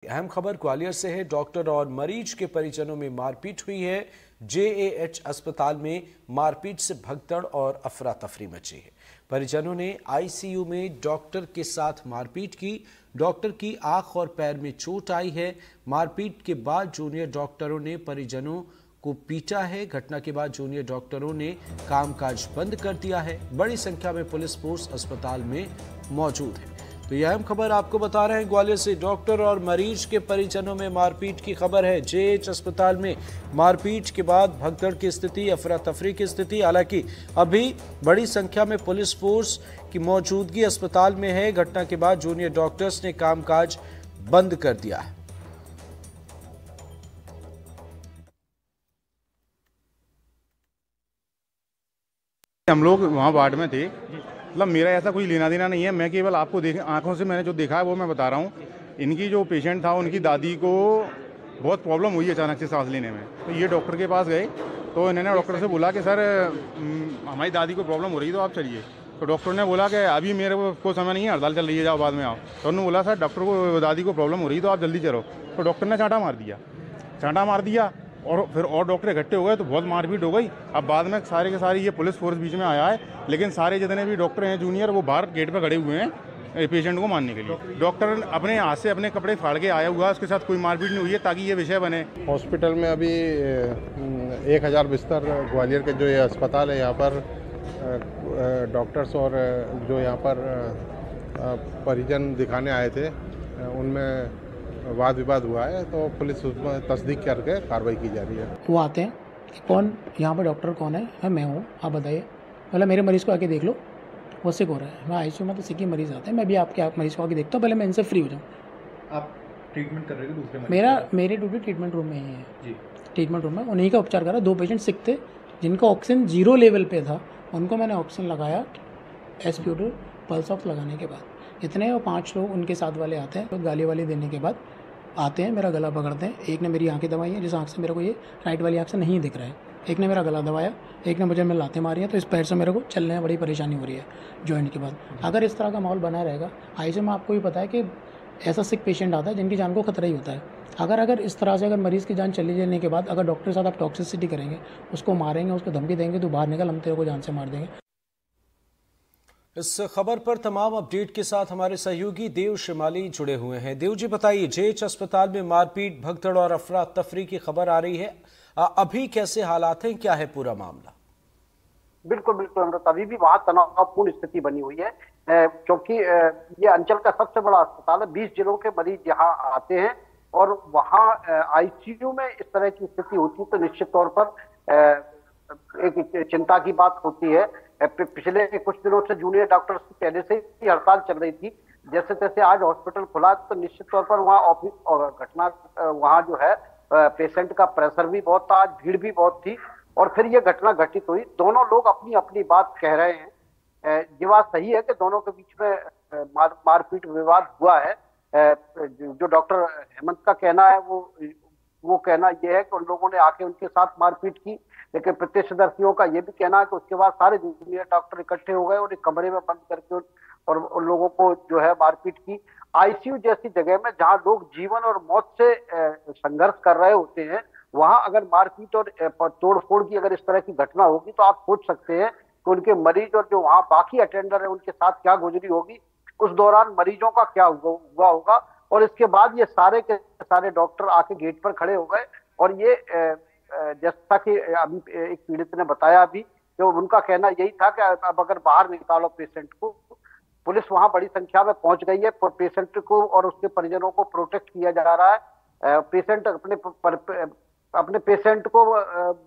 अहम खबर ग्वालियर से है। डॉक्टर और मरीज के परिजनों में मारपीट हुई है। जेएएच अस्पताल में मारपीट से भगदड़ और अफरा तफरी मची है। परिजनों ने आईसीयू में डॉक्टर के साथ मारपीट की। डॉक्टर की आंख और पैर में चोट आई है। मारपीट के बाद जूनियर डॉक्टरों ने परिजनों को पीटा है। घटना के बाद जूनियर डॉक्टरों ने कामकाज बंद कर दिया है। बड़ी संख्या में पुलिस फोर्स अस्पताल में मौजूद है। तो यह अहम खबर आपको बता रहे हैं ग्वालियर से। डॉक्टर और मरीज के परिजनों में मारपीट की खबर है। जेएच अस्पताल में मारपीट के बाद भगदड़ की स्थिति, अफरा तफरी की स्थिति। हालांकि अभी बड़ी संख्या में पुलिस फोर्स की मौजूदगी अस्पताल में है। घटना के बाद जूनियर डॉक्टर्स ने कामकाज बंद कर दिया है। हम लोग वहाँ वार्ड में थे। मतलब मेरा ऐसा कोई लेना देना नहीं है। मैं केवल आपको आंखों से मैंने जो देखा है वो मैं बता रहा हूँ। इनकी जो पेशेंट था उनकी दादी को बहुत प्रॉब्लम हुई अचानक से सांस लेने में। तो ये डॉक्टर के पास गए तो इन्होंने डॉक्टर से बोला कि सर हमारी दादी को प्रॉब्लम हो रही है तो आप चलिए। तो डॉक्टर ने बोला कि अभी मेरे को समय नहीं है, हड़ताल चल रही है, जाओ बाद में आओ। तो उन्होंने बोला सर डॉक्टर को दादी को प्रॉब्लम हो रही है तो आप जल्दी चलो। तो डॉक्टर ने चांटा मार दिया और फिर और डॉक्टर इकट्ठे हो गए तो बहुत मारपीट हो गई। अब बाद में सारे के सारे ये पुलिस फोर्स बीच में आया है, लेकिन सारे जितने भी डॉक्टर हैं जूनियर वो बाहर गेट पर खड़े हुए हैं पेशेंट को मारने के लिए। डॉक्टर अपने हाथ से अपने कपड़े फाड़ के आया हुआ है, उसके साथ कोई मारपीट नहीं हुई है ताकि ये विषय बने। हॉस्पिटल में अभी 1000 बिस्तर ग्वालियर के जो ये अस्पताल है यहाँ पर डॉक्टर्स और जो यहाँ पर परिजन दिखाने आए थे उनमें वाद विवाद हुआ है। तो पुलिस उसमें तस्दीक करके कार्रवाई की जा रही है। वो आते हैं, कौन यहाँ पर डॉक्टर कौन है? मैं हूँ, आप बताइए। पहले मेरे मरीज़ को आके देख लो, वो सिक हो रहा है। मैं आईसीयू में तो सिक ही मरीज़ आते हैं। मैं भी आपके मरीज़ को आके देखता हूँ, पहले मैं इनसे फ्री हो जाऊँ। आप ट्रीटमेंट कर रहे हो दूसरे मरीज? मेरी ड्यूटी ट्रीटमेंट रूम में ही है जी। ट्रीटमेंट रूम में उन्हीं का उपचार करा। 2 पेशेंट सिक थे जिनका ऑक्सीजन 0 लेवल पे था, उनको मैंने ऑक्सीजन लगाया एस्प्यूटर पल्स ऑक्स लगाने के बाद। इतने और 5 लोग उनके साथ वाले आते हैं, तो गाली वाली देने के बाद आते हैं, मेरा गला पकड़ते हैं। एक ने मेरी आंखें दबाई हैं, जिस आंख से मेरे को ये राइट वाली आंख से नहीं दिख रहा है। एक ने मेरा गला दबाया, एक ने मुझे लातें मारी हैं। तो इस पैर से मेरे को चलने में बड़ी परेशानी हो रही है जॉइंट के बाद। अगर इस तरह का माहौल बना रहेगा, आईसीयू में आपको भी पता है कि ऐसा सिक पेशेंट आता है जिनकी जान को खतरा ही होता है। अगर इस तरह से अगर मरीज़ की जान चली जाने के बाद अगर डॉक्टर के साथ आप टॉक्सिसिटी करेंगे, उसको मारेंगे, उसको धमकी देंगे, तो बाहर निकल, हम तेरे को जान से मार देंगे। इस खबर पर तमाम अपडेट के साथ हमारे सहयोगी देव शिमाली जुड़े हुए हैं। देव जी बताइए, जेएच अस्पताल में मारपीट, भगदड़ और अफरा तफरी की खबर आ रही है, अभी कैसे हालात हैं, क्या है पूरा मामला? बिल्कुल बिल्कुल अमृत, अभी भी वहां तनावपूर्ण स्थिति बनी हुई है क्योंकि ये अंचल का सबसे बड़ा अस्पताल है। 20 जिलों के मरीज यहाँ आते हैं और वहाँ आईसीयू में इस तरह की स्थिति होती है तो निश्चित तौर पर एक चिंता की बात होती है। पिछले कुछ दिनों से जूनियर डॉक्टर्स की पहले से ही हड़ताल चल रही थी। जैसे तैसे आज हॉस्पिटल खुला तो निश्चित तौर पर वहाँ ऑफिस और घटना वहाँ जो है पेशेंट का प्रेशर भी बहुत था, आज भीड़ भी बहुत थी और फिर ये घटना घटित हुई। दोनों लोग अपनी अपनी बात कह रहे हैं। ये बात सही है कि दोनों के बीच में मारपीट विवाद हुआ है। जो डॉक्टर हेमंत का कहना है वो कहना यह है कि उन लोगों ने आके उनके साथ मारपीट की, लेकिन प्रत्यक्षदर्शियों का यह भी कहना है कि उसके बाद सारे जूनियर डॉक्टर इकट्ठे हो गए और एक कमरे में बंद करके और उन लोगों को जो है मारपीट की। आईसीयू जैसी जगह में जहां लोग जीवन और मौत से संघर्ष कर रहे होते हैं, वहां अगर मारपीट और तोड़फोड़ की अगर इस तरह की घटना होगी तो आप सोच सकते हैं कि उनके मरीज और जो वहां बाकी अटेंडर है उनके साथ क्या गुजरी होगी, उस दौरान मरीजों का क्या हुआ होगा। और इसके बाद ये सारे के सारे डॉक्टर आके गेट पर खड़े हो गए और ये जैसा कि अभी एक पीड़ित ने बताया अभी, तो उनका कहना यही था कि अब अगर बाहर निकालो पेशेंट को। पुलिस वहां बड़ी संख्या में पहुंच गई है, पेशेंट को और उसके परिजनों को प्रोटेक्ट किया जा रहा है। पेशेंट अपने पेशेंट को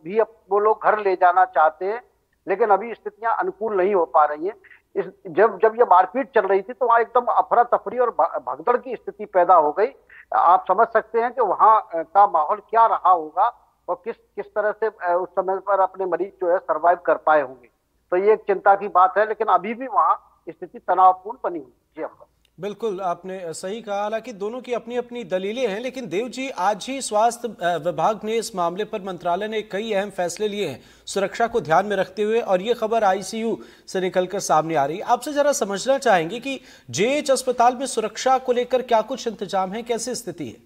भी वो लोग घर ले जाना चाहते हैं, लेकिन अभी स्थितियां अनुकूल नहीं हो पा रही हैं। जब ये मारपीट चल रही थी तो वहां एकदम अफरा तफरी और भगदड़ की स्थिति पैदा हो गई। आप समझ सकते हैं कि वहां का माहौल क्या रहा होगा और किस तरह से उस समय पर अपने मरीज जो है सरवाइव कर पाए होंगे। तो ये एक चिंता की बात है, लेकिन अभी भी वहां स्थिति तनावपूर्ण बनी हुई है। जी। बिल्कुल आपने सही कहा। हालांकि दोनों की अपनी अपनी दलीलें हैं, लेकिन देव जी आज ही स्वास्थ्य विभाग ने इस मामले पर मंत्रालय ने कई अहम फैसले लिए हैं सुरक्षा को ध्यान में रखते हुए, और ये खबर आईसीयू से निकलकर सामने आ रही है। आपसे जरा समझना चाहेंगे कि जेएच अस्पताल में सुरक्षा को लेकर क्या कुछ इंतजाम है, कैसी स्थिति है?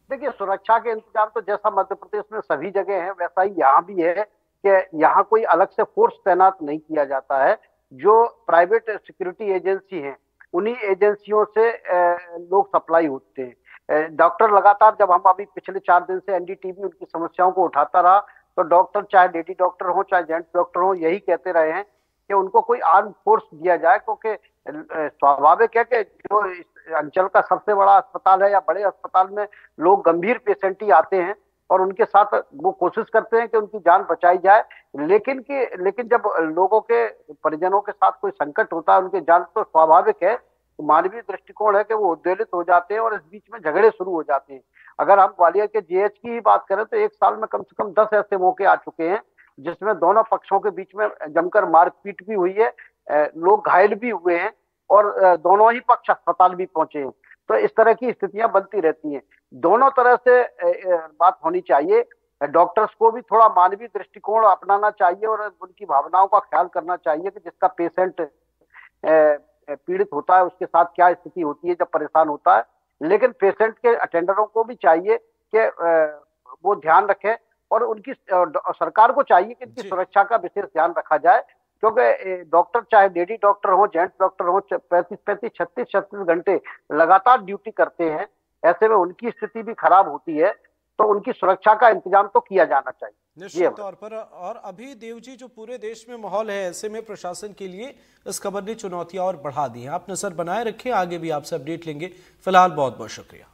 देखिए, सुरक्षा के इंतजाम तो जैसा मध्य प्रदेश में सभी जगह है वैसा ही यहाँ भी है कि यहाँ कोई अलग से फोर्स तैनात नहीं किया जाता है। जो प्राइवेट सिक्योरिटी एजेंसी हैं उन्हीं एजेंसियों से लोग सप्लाई होते हैं। डॉक्टर लगातार, जब हम अभी पिछले 4 दिन से एनडीटीवी उनकी समस्याओं को उठाता रहा, तो डॉक्टर चाहे लेडी डॉक्टर हो चाहे जेंट्स डॉक्टर हो यही कहते रहे हैं कि उनको कोई आर्म फोर्स दिया जाए, क्योंकि स्वाभाविक है कि जो अंचल का सबसे बड़ा अस्पताल है या बड़े अस्पताल में लोग गंभीर पेशेंट ही आते हैं और उनके साथ वो कोशिश करते हैं कि उनकी जान बचाई जाए। लेकिन जब लोगों के परिजनों के साथ कोई संकट होता है उनकी जान, तो स्वाभाविक है, तो मानवीय दृष्टिकोण है कि वो उद्वेलित हो जाते हैं और इस बीच में झगड़े शुरू हो जाते हैं। अगर हम ग्वालियर के जेएच की ही बात करें तो एक साल में कम से कम 10 ऐसे मौके आ चुके हैं जिसमें दोनों पक्षों के बीच में जमकर मारपीट भी हुई है, लोग घायल भी हुए हैं और दोनों ही पक्ष अस्पताल भी पहुंचे हैं। तो इस तरह की स्थितियां बनती रहती हैं। दोनों तरह से बात होनी चाहिए। डॉक्टर्स को भी थोड़ा मानवीय दृष्टिकोण अपनाना चाहिए और उनकी भावनाओं का ख्याल करना चाहिए कि जिसका पेशेंट पीड़ित होता है उसके साथ क्या स्थिति होती है जब परेशान होता है। लेकिन पेशेंट के अटेंडरों को भी चाहिए कि वो ध्यान रखें और उनकी सरकार को चाहिए कि इनकी सुरक्षा का विशेष ध्यान रखा जाए, क्योंकि डॉक्टर चाहे लेडी डॉक्टर हो जेंट्स डॉक्टर हो 35-36 घंटे लगातार ड्यूटी करते हैं। ऐसे में उनकी स्थिति भी खराब होती है, तो उनकी सुरक्षा का इंतजाम तो किया जाना चाहिए निश्चित तौर पर। और अभी देवजी जो पूरे देश में माहौल है, ऐसे में प्रशासन के लिए इस खबर ने चुनौतियां और बढ़ा दी हैं। आप नजर बनाए रखें, आगे भी आपसे अपडेट लेंगे। फिलहाल बहुत बहुत शुक्रिया।